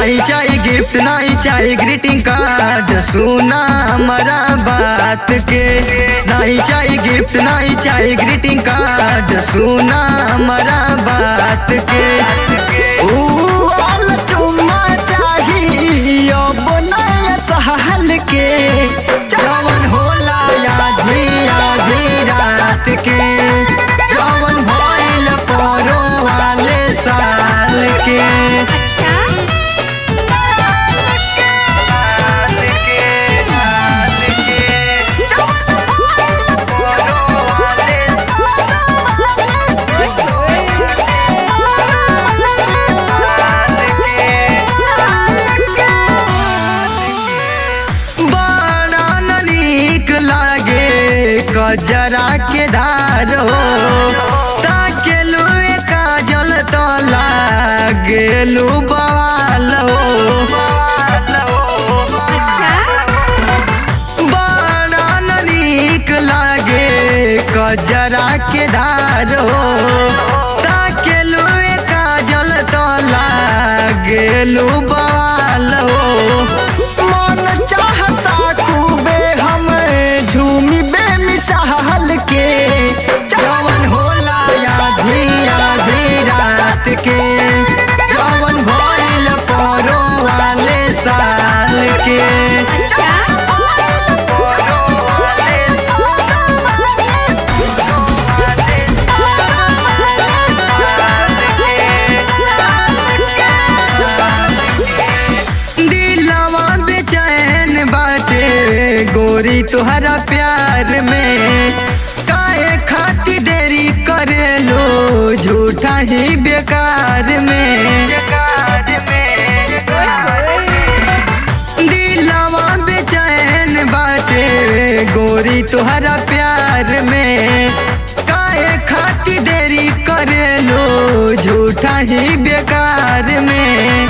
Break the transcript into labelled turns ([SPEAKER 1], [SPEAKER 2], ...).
[SPEAKER 1] नहीं चाहिए गिफ्ट नहीं चाहिए ग्रीटिंग कार्ड, सुना हमारा बात के। नहीं चाहिए गिफ्ट नहीं चाहिए ग्रीटिंग कार्ड, सुना हमारा बात के। चुम्मा चाहिए सहल के, जवन होला आधी रात के, जवन भइल परो वाले साल के। जरा के धार हो ताकेलू काजल तो लागेलू बवाल हो। बड़ा नीक लागे कजरा के धार हो ताकेलू काजल तो लागेलू बवाल हो। मन चाहता खूबे हम झूमी सहल के, जवन होला आधी रात के, जवन भइल परो वाले साल के। दिलवा बेचैन बाटे गोरी तुहरा प्यार में, काहे खाती देरी करेलो झूठा ही बेकार में। दिलवा बेचैन बाटे गोरी तुहरा प्यार में, काहे खाती देरी करेलो झूठा ही बेकार में।